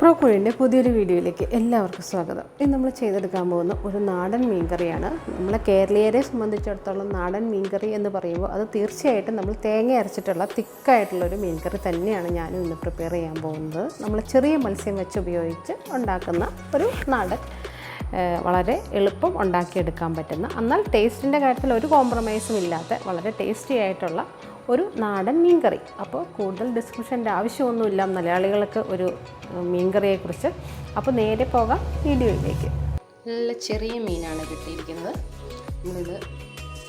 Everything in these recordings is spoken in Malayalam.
പ്രോക്കുഴിൻ്റെ പുതിയൊരു വീഡിയോയിലേക്ക് എല്ലാവർക്കും സ്വാഗതം. ഇന്ന് നമ്മൾ ചെയ്തെടുക്കാൻ പോകുന്ന ഒരു നാടൻ മീൻകറിയാണ്. നമ്മളെ കേരളീയരെ സംബന്ധിച്ചിടത്തോളം നാടൻ മീൻകറി എന്ന് പറയുമ്പോൾ അത് തീർച്ചയായിട്ടും നമ്മൾ തേങ്ങ അരച്ചിട്ടുള്ള തിക്കായിട്ടുള്ളൊരു മീൻകറി തന്നെയാണ് ഞാനും ഇന്ന് പ്രിപ്പയർ ചെയ്യാൻ പോകുന്നത്. നമ്മൾ ചെറിയ മത്സ്യം വെച്ച് ഉപയോഗിച്ച് ഉണ്ടാക്കുന്ന ഒരു നാടൻ, വളരെ എളുപ്പം ഉണ്ടാക്കിയെടുക്കാൻ പറ്റുന്ന, എന്നാൽ ടേസ്റ്റിൻ്റെ കാര്യത്തിൽ ഒരു കോംപ്രമൈസും ഇല്ലാത്ത വളരെ ടേസ്റ്റി ആയിട്ടുള്ള ഒരു നാടൻ മീൻകറി. അപ്പോൾ കൂടുതൽ ഡിസ്ക്രിപ്ഷൻ്റെ ആവശ്യമൊന്നുമില്ല മലയാളികൾക്ക് ഒരു മീൻകറിയെക്കുറിച്ച്. അപ്പോൾ നേരെ പോകാം വീഡിയോയിലേക്ക്. നല്ല ചെറിയ മീനാണ് കിട്ടിയിരിക്കുന്നത്. നമ്മളിത്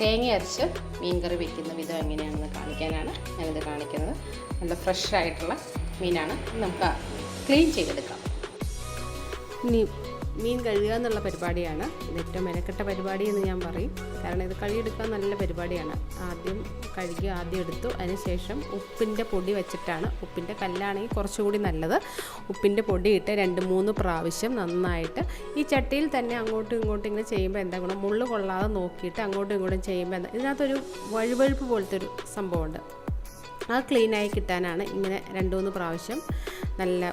തേങ്ങ അരച്ച് മീൻകറി വയ്ക്കുന്ന വിധം എങ്ങനെയാണെന്ന് കാണിക്കാനാണ് ഞാനിത് കാണിക്കുന്നത്. നല്ല ഫ്രഷ് ആയിട്ടുള്ള മീനാണ്. നമുക്ക് ക്ലീൻ ചെയ്തെടുക്കാം. ഇനി മീൻ കഴുകുക എന്നുള്ള പരിപാടിയാണ് ഇത് ഏറ്റവും മെനക്കെട്ട പരിപാടി എന്ന് ഞാൻ പറയും. കാരണം ഇത് കഴുകിയെടുക്കാൻ നല്ല പരിപാടിയാണ്. ആദ്യം കഴുകി എടുത്തു. അതിനുശേഷം ഉപ്പിൻ്റെ പൊടി വെച്ചിട്ടാണ്, ഉപ്പിൻ്റെ കല്ലാണെങ്കിൽ കുറച്ചുകൂടി നല്ലത്, ഉപ്പിൻ്റെ പൊടി ഇട്ട് 2-3 പ്രാവശ്യം നന്നായിട്ട് ഈ ചട്ടിയിൽ തന്നെ അങ്ങോട്ടും ഇങ്ങോട്ടും ഇങ്ങനെ ചെയ്യുമ്പോൾ എന്താ ഗുണം, മുള്ളു കൊള്ളാതെ നോക്കിയിട്ട് അങ്ങോട്ടും ഇങ്ങോട്ടും ചെയ്യുമ്പോൾ ഇതിനകത്തൊരു വഴുവഴുപ്പ് പോലത്തെ ഒരു സംഭവമുണ്ട്. ആ ക്ലീനായി കിട്ടാനാണ് ഇങ്ങനെ 2-3 പ്രാവശ്യം നല്ല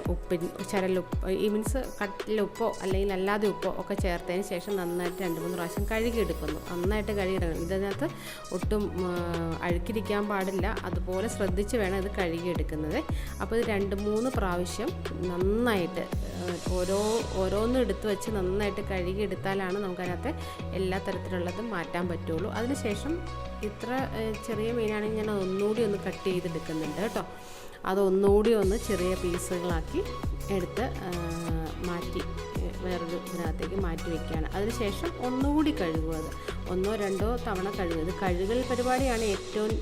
ചരലുപ്പ്, മീൻസ് കട്ടിലുപ്പോ അല്ലെങ്കിൽ അല്ലാതെ ഉപ്പോ ഒക്കെ ചേർത്തതിന് ശേഷം നന്നായിട്ട് 2-3 പ്രാവശ്യം കഴുകിയെടുക്കുന്നു. നന്നായിട്ട് കഴുകിയെടുക്കണം. ഇതിനകത്ത് ഒട്ടും അഴുക്കിരിക്കാൻ പാടില്ല. അതുപോലെ ശ്രദ്ധിച്ച് വേണം ഇത് കഴുകിയെടുക്കുന്നത്. അപ്പോൾ ഇത് 2-3 പ്രാവശ്യം നന്നായിട്ട് ഓരോന്നും എടുത്ത് വെച്ച് നന്നായിട്ട് കഴുകിയെടുത്താലാണ് നമുക്കതിനകത്ത് എല്ലാ തരത്തിലുള്ളതും മാറ്റാൻ പറ്റുള്ളൂ. അതിനുശേഷം ഇത്ര ചെറിയ മീനാണെങ്കിൽ ഞാൻ ഒന്നുകൂടി ഒന്ന് കട്ട് ചെയ്തെടുക്കുന്നുണ്ട് കേട്ടോ. അതൊന്നുകൂടി ഒന്ന് ചെറിയ പീസുകളാക്കി എടുത്ത് മാറ്റി വേറൊരു ഇതിനകത്തേക്ക് മാറ്റി വയ്ക്കുകയാണ്. അതിനുശേഷം ഒന്നുകൂടി കഴുകുക. അത് 1-2 തവണ കഴുകുക. ഇത് കഴുകൽ പരിപാടിയാണ് ഏറ്റവും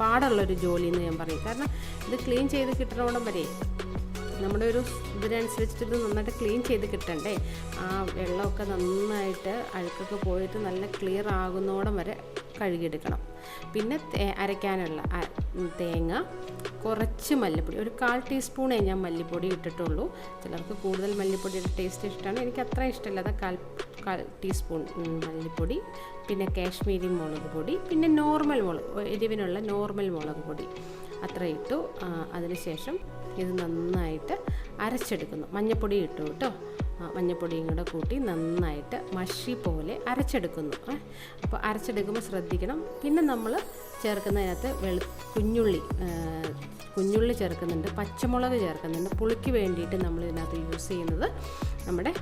പാടുള്ളൊരു ജോലി എന്ന് ഞാൻ പറയും. കാരണം ഇത് ക്ലീൻ ചെയ്ത് കിട്ടണോടം വരെ നമ്മുടെ ഒരു ഇതിനനുസരിച്ചിട്ട് ഇത് നന്നായിട്ട് ക്ലീൻ ചെയ്ത് കിട്ടണ്ടേ. ആ വെള്ളമൊക്കെ നന്നായിട്ട് അഴുക്കൊക്കെ പോയിട്ട് നല്ല ക്ലിയർ ആകുന്നോടം വരെ കഴുകിയെടുക്കണം. പിന്നെ അരയ്ക്കാനുള്ള തേങ്ങ, കുറച്ച് മല്ലിപ്പൊടി, ഒരു 1/4 ടീസ്പൂണേ ഞാൻ മല്ലിപ്പൊടി ഇട്ടിട്ടുള്ളൂ. ചിലർക്ക് കൂടുതൽ മല്ലിപ്പൊടിയുടെ ടേസ്റ്റ് ഇഷ്ടമാണ്. എനിക്ക് അത്ര ഇഷ്ടമല്ല. അത് 1/4 ടീസ്പൂൺ മല്ലിപ്പൊടി, പിന്നെ കാശ്മീരി മുളക് പൊടി, പിന്നെ നോർമൽ എരിവിനുള്ള നോർമൽ മുളക് പൊടി അത്ര ഇട്ടു. അതിനുശേഷം ഇത് നന്നായിട്ട് അരച്ചെടുക്കുന്നു. മഞ്ഞൾപ്പൊടി ഇട്ടു കേട്ടോ. മഞ്ഞൾപ്പൊടിയും കൂടെ കൂട്ടി നന്നായിട്ട് മഷി പോലെ അരച്ചെടുക്കുന്നു. അപ്പോൾ അരച്ചെടുക്കുമ്പോൾ ശ്രദ്ധിക്കണം. പിന്നെ നമ്മൾ ചേർക്കുന്നതിനകത്ത് കുഞ്ഞുള്ളി ചേർക്കുന്നുണ്ട്, പച്ചമുളക് ചേർക്കുന്നുണ്ട്. പുളിക്ക് വേണ്ടിയിട്ട് നമ്മൾ ഇതിനകത്ത് യൂസ് ചെയ്യുന്നത് നമ്മുടെ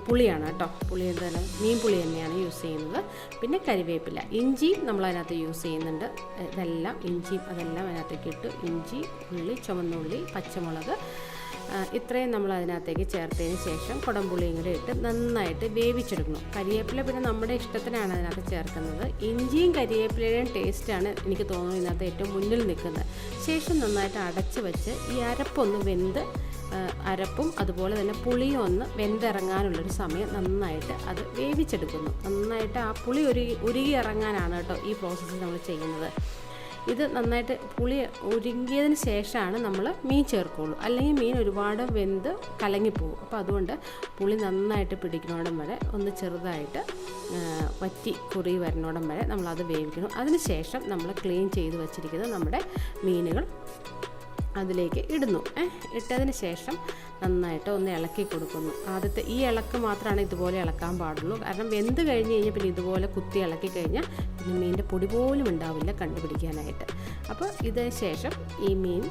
പുളിയാണ് കേട്ടോ. പുളി എന്താണ്, മീൻ പുളി തന്നെയാണ് യൂസ് ചെയ്യുന്നത്. പിന്നെ കരിവേപ്പില, ഇഞ്ചി നമ്മളതിനകത്ത് യൂസ് ചെയ്യുന്നുണ്ട്. ഇതെല്ലാം ഇഞ്ചിയും അതെല്ലാം അതിനകത്തേക്ക് ഇട്ട്, ഇഞ്ചി, ഉള്ളി, ചുവന്നുള്ളി, പച്ചമുളക് ഇത്രയും നമ്മൾ അതിനകത്തേക്ക് ചേർത്തതിന് ശേഷം കുടംപുളിയും കൂടെ ഇട്ട് നന്നായിട്ട് വേവിച്ചെടുക്കണം. കരിവേപ്പില പിന്നെ നമ്മുടെ ഇഷ്ടത്തിനാണ് അതിനകത്ത് ചേർക്കുന്നത്. ഇഞ്ചിയും കരിവേപ്പിലയുടെയും ടേസ്റ്റാണ് എനിക്ക് തോന്നുന്നു ഇതിനകത്ത് ഏറ്റവും മുന്നിൽ നിൽക്കുന്നത്. ശേഷം നന്നായിട്ട് അടച്ച് വെച്ച് ഈ അരപ്പും അതുപോലെ തന്നെ പുളിയും ഒന്ന് വെന്തിറങ്ങാനുള്ളൊരു സമയം നന്നായിട്ട് അത് വേവിച്ചെടുക്കുന്നു. നന്നായിട്ട് ആ പുളി ഉരുകി ഇറങ്ങാനാണ് കേട്ടോ ഈ പ്രോസസ്സ് നമ്മൾ ചെയ്യുന്നത്. ഇത് നന്നായിട്ട് പുളി ഉരുകിയതിന് ശേഷമാണ് നമ്മൾ മീൻ ചേർക്കുകയുള്ളൂ. അല്ലെങ്കിൽ മീൻ ഒരുപാട് വെന്ത് കലങ്ങിപ്പോകും. അപ്പോൾ അതുകൊണ്ട് പുളി നന്നായിട്ട് പിടിക്കുന്നോടം വരെ ഒന്ന് ചെറുതായിട്ട് വറ്റി കുറി വരുന്നോടം വരെ നമ്മളത് വേവിക്കണം. അതിന് ശേഷം നമ്മൾ ക്ലീൻ ചെയ്ത് വച്ചിരിക്കുന്ന നമ്മുടെ മീനുകൾ അതിലേക്ക് ഇടുന്നു. ഇട്ടതിന് ശേഷം നന്നായിട്ട് ഒന്ന് ഇളക്കി കൊടുക്കുന്നു. ആദ്യത്തെ ഈ ഇളക്ക് മാത്രമാണ് ഇതുപോലെ ഇളക്കാൻ പാടുള്ളൂ. കാരണം വെന്ത് കഴിഞ്ഞ് കഴിഞ്ഞാൽ പിന്നെ ഇതുപോലെ കുത്തി ഇളക്കി കഴിഞ്ഞാൽ പിന്നെ മീനിൻ്റെ പൊടി പോലും ഉണ്ടാവില്ല കണ്ടുപിടിക്കാനായിട്ട്. അപ്പോൾ ഇതിന് ശേഷം ഈ മീൻ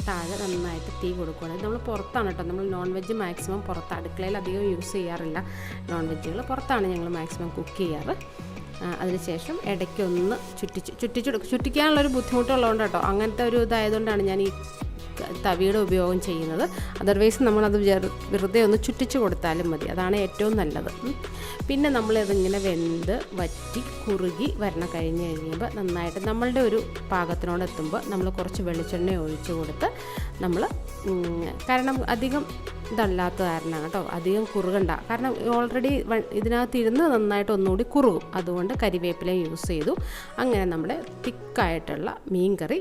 താഴെ നന്നായിട്ട് തീ കൊടുക്കുകയാണ്. നമ്മൾ പുറത്താണ് കേട്ടോ. നമ്മൾ നോൺ വെജ് മാക്സിമം പുറത്ത്, അടുക്കളയിൽ അധികം യൂസ് ചെയ്യാറില്ല. നോൺ വെജുകൾ പുറത്താണ് ഞങ്ങൾ മാക്സിമം കുക്ക് ചെയ്യാറ്. അതിനുശേഷം ഇടയ്ക്കൊന്ന് ചുറ്റിക്കാനുള്ളൊരു ബുദ്ധിമുട്ടുള്ളതുകൊണ്ട് കേട്ടോ, അങ്ങനത്തെ ഒരു ഇതായതുകൊണ്ടാണ് ഞാൻ ഈ തവിയുടെ ഉപയോഗം ചെയ്യുന്നത്. അതർവൈസ് നമ്മളത് വെറുതെ ഒന്ന് ചുറ്റിച്ച് കൊടുത്താലും മതി. അതാണ് ഏറ്റവും നല്ലത്. പിന്നെ നമ്മളിതിങ്ങനെ വെന്ത് വറ്റി കുറുകി വരണം. കഴിഞ്ഞ് കഴിയുമ്പോൾ നന്നായിട്ട് നമ്മളുടെ ഒരു പാകത്തിനോട് എത്തുമ്പോൾ നമ്മൾ കുറച്ച് വെളിച്ചെണ്ണ ഒഴിച്ച് കൊടുത്ത് നമ്മൾ, കാരണം അധികം ഇതല്ലാത്ത കാരണമാണ് കേട്ടോ, അധികം കുറുകണ്ട. കാരണം ഓൾറെഡി ഇതിനകത്തിരുന്ന് നന്നായിട്ട് ഒന്നുകൂടി കുറുകും. അതുകൊണ്ട് കരിവേപ്പില യൂസ് ചെയ്തു. അങ്ങനെ നമ്മുടെ തിക്കായിട്ടുള്ള മീൻ കറി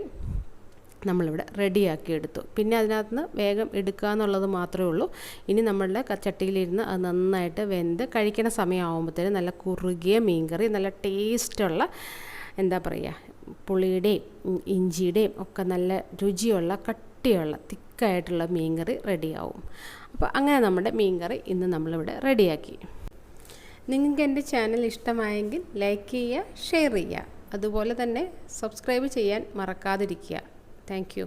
നമ്മളിവിടെ റെഡിയാക്കി എടുത്തു. പിന്നെ അതിനകത്ത് നിന്ന് വേഗം എടുക്കുക എന്നുള്ളത് മാത്രമേ ഉള്ളൂ. ഇനി നമ്മളുടെ ചട്ടിയിലിരുന്ന് അത് നന്നായിട്ട് വെന്ത് കഴിക്കുന്ന സമയമാകുമ്പോഴത്തേനും നല്ല കുറുകിയ മീൻകറി, നല്ല ടേസ്റ്റുള്ള, പുളിയുടെയും ഇഞ്ചിയുടെയും ഒക്കെ നല്ല രുചിയുള്ള കട്ടിയുള്ള തിക്കായിട്ടുള്ള മീൻകറി റെഡിയാവും. അപ്പോൾ അങ്ങനെ നമ്മുടെ മീൻകറി ഇന്ന് നമ്മളിവിടെ റെഡിയാക്കി. നിങ്ങൾക്ക് എൻ്റെ ചാനൽ ഇഷ്ടമായെങ്കിൽ ലൈക്ക് ചെയ്യുക, ഷെയർ ചെയ്യുക, അതുപോലെ തന്നെ സബ്സ്ക്രൈബ് ചെയ്യാൻ മറക്കാതിരിക്കുക. Thank you.